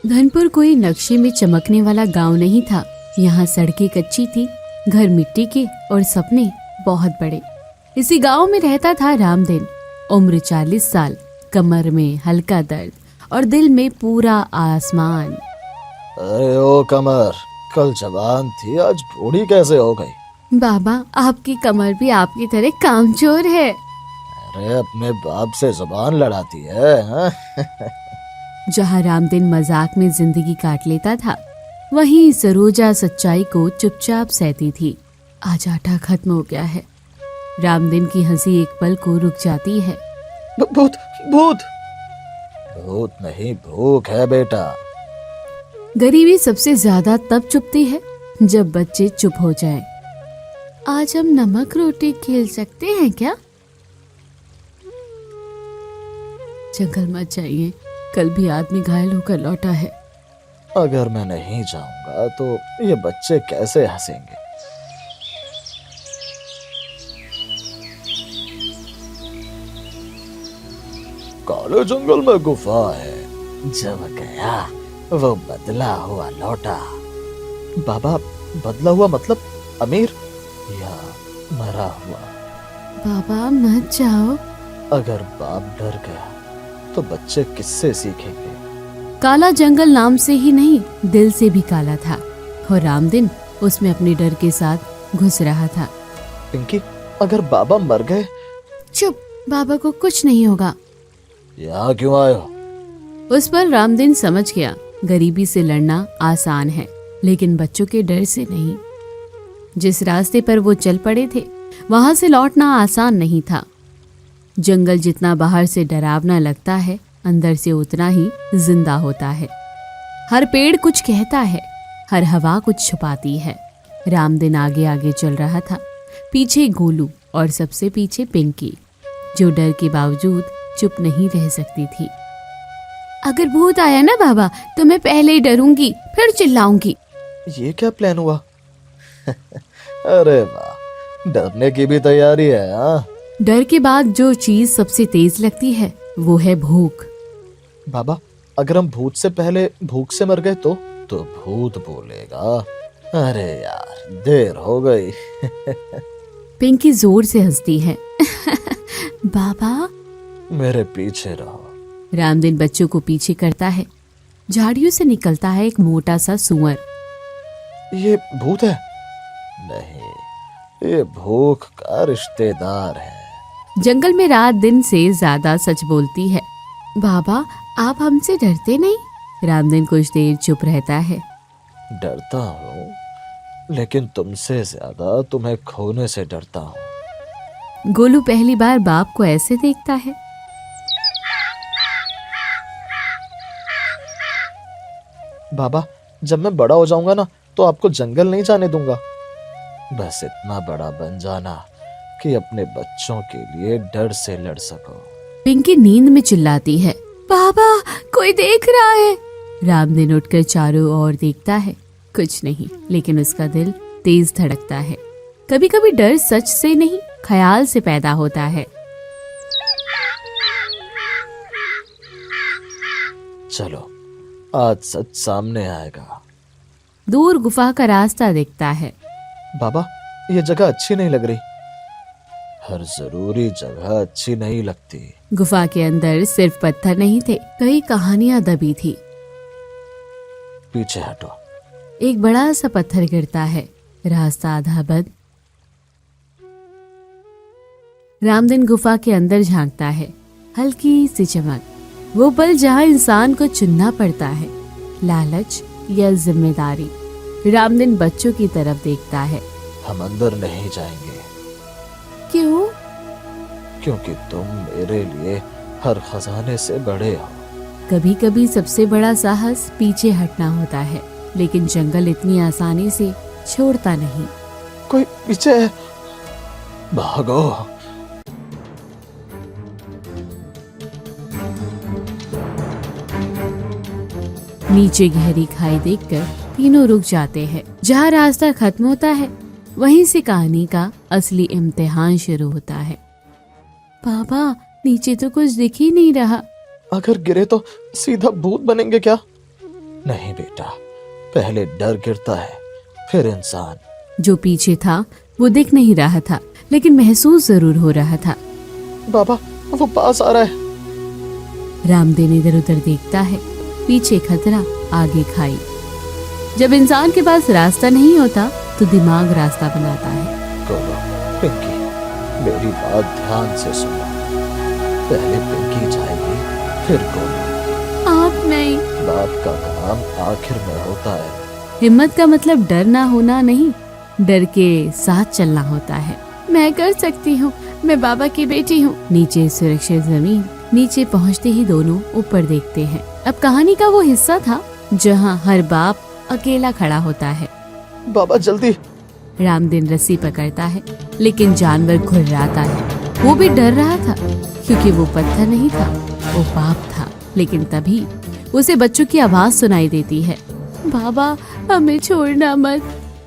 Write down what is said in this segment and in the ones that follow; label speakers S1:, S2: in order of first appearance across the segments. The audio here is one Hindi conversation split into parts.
S1: धनपुर कोई नक्शे में चमकने वाला गांव नहीं था। यहाँ सड़कें कच्ची थी, घर मिट्टी के और सपने बहुत बड़े। इसी गांव में रहता था रामदीन। उम्र 40 साल, कमर में हल्का दर्द और दिल में पूरा आसमान।
S2: अरे ओ कमर, कल जवान थी, आज बूढ़ी कैसे हो गई?
S1: बाबा, आपकी कमर भी आपकी तरह कामचोर है।
S2: अरे अपने बाप से जुबान लड़ाती है, हाँ?
S1: जहाँ रामदीन मजाक में जिंदगी काट लेता था, वहीं सरोजा सच्चाई को चुपचाप सहती थी। आज आटा खत्म हो गया है। रामदीन की हंसी एक पल को रुक जाती है।
S2: भूत भूत भूत नहीं, भूख है बेटा।
S1: गरीबी सबसे ज्यादा तब चुपती है जब बच्चे चुप हो जाएं। आज हम नमक रोटी खेल सकते हैं क्या? जंगल मत जाइए, कल भी आदमी घायल होकर लौटा है।
S2: अगर मैं नहीं जाऊंगा तो ये बच्चे कैसे हंसेंगे? काले जंगल में गुफा है, जब गया वो बदला हुआ लौटा। बाबा, बदला हुआ मतलब अमीर या मरा हुआ?
S1: बाबा मत जाओ।
S2: अगर बाप डर गया तो बच्चे किससे सीखेंगे?
S1: काला जंगल नाम से ही नहीं, दिल से भी काला था और रामदीन उसमें अपने डर के साथ घुस रहा था।
S2: पिंकी, अगर बाबा मर गए?
S1: चुप, बाबा को कुछ नहीं होगा।
S2: यहाँ क्यों आए हो?
S1: उस पर रामदीन समझ गया, गरीबी से लड़ना आसान है, लेकिन बच्चों के डर से नहीं। जिस रास्ते पर वो चल पड़े थे, वहां से लौटना आसान नहीं था। जंगल जितना बाहर से डरावना लगता है, अंदर से उतना ही जिंदा होता है। हर पेड़ कुछ कहता है, हर हवा कुछ छुपाती है। रामदीन आगे आगे चल रहा था, पीछे गोलू और सबसे पीछे पिंकी, जो डर के बावजूद चुप नहीं रह सकती थी। अगर भूत आया ना बाबा, तो मैं पहले ही डरूंगी, फिर चिल्लाऊंगी।
S2: ये क्या प्लान हुआ? अरे वाह, डरने की भी तैयारी है, हाँ?
S1: डर के बाद जो चीज सबसे तेज लगती है वो है भूख।
S2: बाबा, अगर हम भूत से पहले भूख से मर गए तो भूत बोलेगा, अरे यार देर हो गई।
S1: पिंकी जोर से हंसती है। बाबा,
S2: मेरे पीछे रहो।
S1: रामदीन बच्चों को पीछे करता है। झाड़ियों से निकलता है एक मोटा सा सुअर।
S2: ये भूत है? नहीं, ये भूख का रिश्तेदार है।
S1: जंगल में रात दिन से ज्यादा सच बोलती है। बाबा, आप हमसे डरते नहीं? रामदीन कुछ देर चुप रहता है।
S2: डरता हूँ, लेकिन तुमसे ज्यादा तुम्हें खोने से डरता हूँ।
S1: गोलू पहली बार बाप को ऐसे देखता है।
S2: बाबा, जब मैं बड़ा हो जाऊंगा ना, तो आपको जंगल नहीं जाने दूंगा। बस इतना बड़ा बन जाना कि अपने बच्चों के लिए डर से लड़ सको।
S1: पिंकी नींद में चिल्लाती है, बाबा कोई देख रहा है। रामदीन उठकर चारों ओर देखता है, कुछ नहीं, लेकिन उसका दिल तेज धड़कता है। कभी कभी डर सच से नहीं, ख्याल से पैदा होता है।
S2: चलो, आज सच सामने आएगा।
S1: दूर गुफा का रास्ता दिखता है।
S2: बाबा, ये जगह अच्छी नहीं लग रही। हर जरूरी जगह अच्छी नहीं लगती।
S1: गुफा के अंदर सिर्फ पत्थर नहीं थे, कई कहानियां दबी थी।
S2: पीछे हटो।
S1: एक बड़ा सा पत्थर गिरता है, रास्ता आधा बंद। रामदीन गुफा के अंदर झांकता है, हल्की सी चमक। वो पल जहाँ इंसान को चुनना पड़ता है, लालच या जिम्मेदारी। रामदीन बच्चों की तरफ देखता है।
S2: हम अंदर नहीं जाएंगे।
S1: क्यों?
S2: क्योंकि तुम मेरे लिए हर खजाने से बड़े हो।
S1: कभी कभी सबसे बड़ा साहस पीछे हटना होता है, लेकिन जंगल इतनी आसानी से छोड़ता नहीं।
S2: कोई पीछे है, भागो।
S1: नीचे गहरी खाई देखकर तीनों रुक जाते हैं। जहाँ रास्ता खत्म होता है, वहीं से कहानी का असली इम्तिहान शुरू होता है। पापा, नीचे तो कुछ दिख ही नहीं रहा।
S2: अगर गिरे तो सीधा भूत बनेंगे क्या? नहीं बेटा, पहले डर गिरता है, फिर इंसान।
S1: जो पीछे था वो दिख नहीं रहा था, लेकिन महसूस जरूर हो रहा था।
S2: बाबा, वो पास आ रहा है।
S1: रामदेन इधर उधर देखता है, पीछे खतरा, आगे खाई। जब इंसान के पास रास्ता नहीं होता तो दिमाग रास्ता बनाता है।
S2: गोलू, पिंकी, मेरी बात ध्यान से सुनो। पहले पिंकी जाएगी, फिर गोलू।
S1: आप नहीं।
S2: बाप का काम आखिर में होता है।
S1: हिम्मत का मतलब डर ना होना नहीं, डर के साथ चलना होता है। मैं कर सकती हूँ, मैं बाबा की बेटी हूँ। नीचे सुरक्षित जमीन, नीचे पहुँचते ही दोनों ऊपर देखते हैं। अब कहानी का वो हिस्सा था जहाँ हर बाप अकेला खड़ा होता है।
S2: बाबा जल्दी।
S1: रामदेन रस्सी पकड़ता है, लेकिन जानवर घुर्राता है। वो भी डर रहा था, क्योंकि वो पत्थर नहीं था, वो बाप था। लेकिन तभी उसे बच्चों की आवाज सुनाई देती है। बाबा, हमें छोड़ना मत।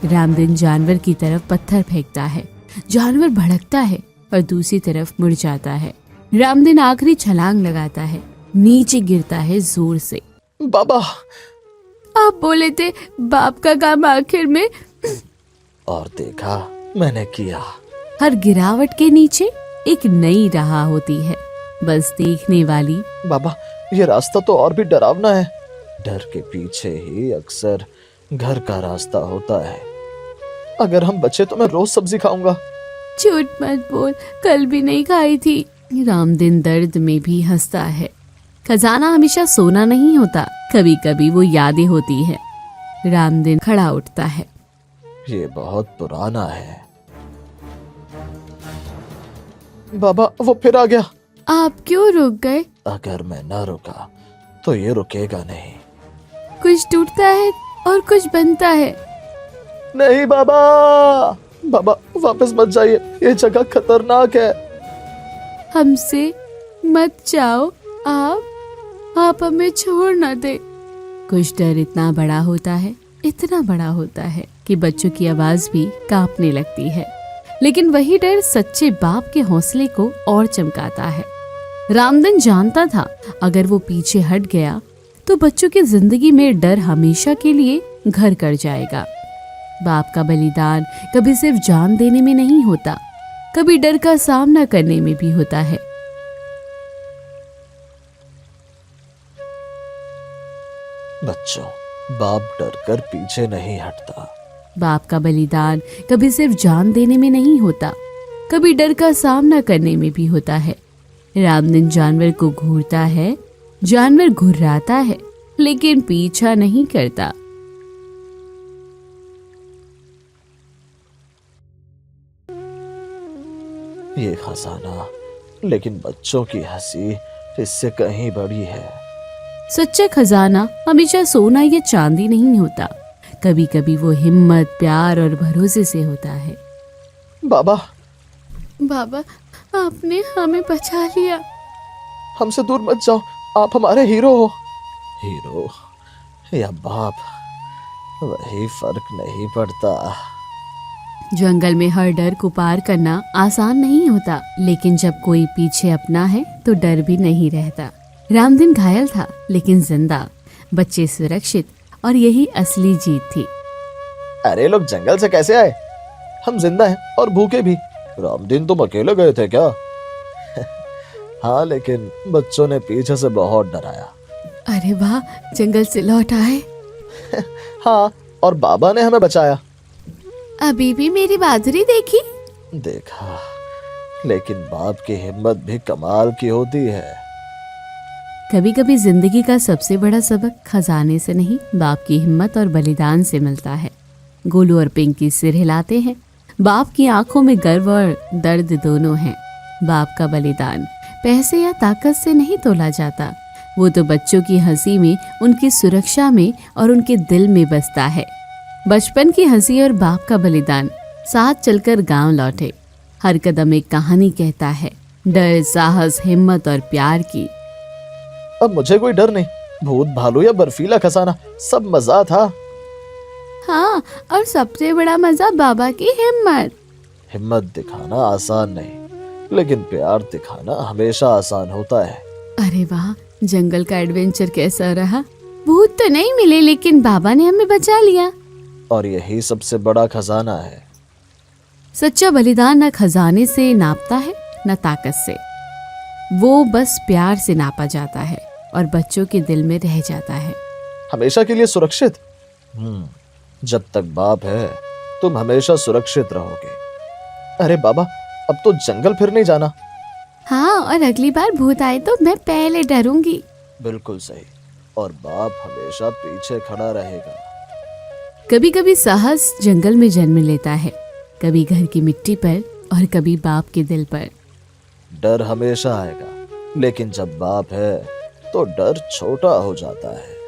S1: रामदेन जानवर की तरफ पत्थर फेंकता है। जानवर भड़कता है और दूसरी तरफ मुड़ जाता है। रामदेन आखिरी छलांग लगाता है, नीचे गिरता है जोर से।
S2: बाबा,
S1: आप बोले थे बाप का काम आखिर में।
S2: और देखा, मैंने किया।
S1: हर गिरावट के नीचे एक नई राह होती है, बस देखने वाली।
S2: बाबा, ये रास्ता तो और भी डरावना है। डर के पीछे ही अक्सर घर का रास्ता होता है। अगर हम बचे तो मैं रोज सब्जी खाऊंगा।
S1: झूठ मत बोल, कल भी नहीं खाई थी। रामदेन दर्द में भी हंसता है। खजाना हमेशा सोना नहीं होता, कभी कभी वो यादें होती है। रामदेन खड़ा उठता है।
S2: ये बहुत पुराना है। बाबा, वो फिर आ गया।
S1: आप क्यों रुक गए?
S2: अगर मैं न रुका तो ये रुकेगा नहीं।
S1: कुछ टूटता है और कुछ बनता है।
S2: नहीं बाबा, बाबा वापस मत जाइए, ये जगह खतरनाक है।
S1: हमसे मत जाओ, आप हमें छोड़ ना दे। कुछ डर इतना बड़ा होता है, इतना बड़ा होता है कि बच्चों की आवाज भी कांपने लगती है। लेकिन वही डर सच्चे बाप के हौसले को और चमकाता है। रामदेन जानता था अगर वो पीछे हट गया तो बच्चों की जिंदगी में डर हमेशा के लिए घर कर जाएगा। बाप का बलिदान कभी सिर्फ जान देने में नहीं होता, कभी डर का सामना करने में भी होता है।
S2: बच्चों, बाप डर कर पीछे नहीं हटता।
S1: बाप का बलिदान कभी सिर्फ जान देने में नहीं होता, कभी डर का सामना करने में भी होता है। रामदेन जानवर को घूरता है, जानवर घुर्राता है, लेकिन पीछा नहीं करता।
S2: ये खजाना, लेकिन बच्चों की हंसी इससे कहीं बड़ी है।
S1: सच्चा खजाना हमेशा सोना या चांदी नहीं होता, कभी कभी वो हिम्मत, प्यार और भरोसे से होता है।
S2: बाबा,
S1: बाबा, आपने हमें बचा लिया।
S2: हमसे दूर मत जाओ, आप हमारे हीरो हो। हीरो या बाप, वही फर्क नहीं पड़ता।
S1: जंगल में हर डर को पार करना आसान नहीं होता, लेकिन जब कोई पीछे अपना है तो डर भी नहीं रहता। रामदेन घायल था लेकिन जिंदा, बच्चे सुरक्षित, और यही असली जीत थी।
S2: अरे लोग जंगल से कैसे आए? हम जिंदा हैं और भूखे भी। रामदेन, तुम अकेले गए थे क्या? हाँ, लेकिन बच्चों ने पीछे से बहुत डराया।
S1: अरे वाह, जंगल से लौट आए।
S2: हाँ, और बाबा ने हमें बचाया।
S1: अभी भी मेरी बहादुरी देखी?
S2: देखा, लेकिन बाप की हिम्मत भी कमाल की होती है।
S1: कभी कभी जिंदगी का सबसे बड़ा सबक खजाने से नहीं, बाप की हिम्मत और बलिदान से मिलता है। गोलू और पिंकी सिर हिलाते हैं। बाप की आंखों में गर्व और दर्द दोनों हैं। बाप का बलिदान पैसे या ताकत से नहीं तोला जाता, वो तो बच्चों की हंसी में, उनकी सुरक्षा में और उनके दिल में बसता है। बचपन की हंसी और बाप का बलिदान साथ चलकर गांव लौटे। हर कदम एक कहानी कहता है, डर, साहस, हिम्मत और प्यार की।
S2: अब मुझे कोई डर नहीं। भूत, भालू या बर्फीला खजाना, सब मजा था।
S1: हाँ, और सबसे बड़ा मजा बाबा की हिम्मत।
S2: हिम्मत दिखाना आसान नहीं, लेकिन प्यार दिखाना हमेशा आसान होता है।
S1: अरे वाह, जंगल का एडवेंचर कैसा रहा? भूत तो नहीं मिले, लेकिन बाबा ने हमें बचा लिया।
S2: और यही सबसे बड़ा खजाना है।
S1: सच्चा बलिदान न खजाने से नापता है न ताकत से, वो बस प्यार से नापा जाता है और बच्चों के दिल में रह जाता है।
S2: हमेशा के लिए सुरक्षित। जब तक बाप है तुम हमेशा सुरक्षित रहोगे। अरे बाबा, अब तो जंगल फिर नहीं जाना।
S1: हाँ, और अगली बार भूत आए तो मैं पहले डरूंगी।
S2: बिल्कुल सही। और बाप हमेशा पीछे खड़ा रहेगा।
S1: कभी कभी साहस जंगल में जन्म लेता है, कभी घर की मिट्टी पर और कभी बाप के दिल पर।
S2: डर हमेशा आएगा, लेकिन जब बाप है तो डर छोटा हो जाता है।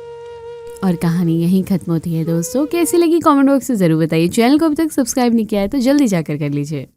S1: और कहानी यहीं खत्म होती है दोस्तों। कैसी लगी कमेंट बॉक्स में जरूर बताइए। चैनल को अभी तक सब्सक्राइब नहीं किया है तो जल्दी जाकर कर लीजिए।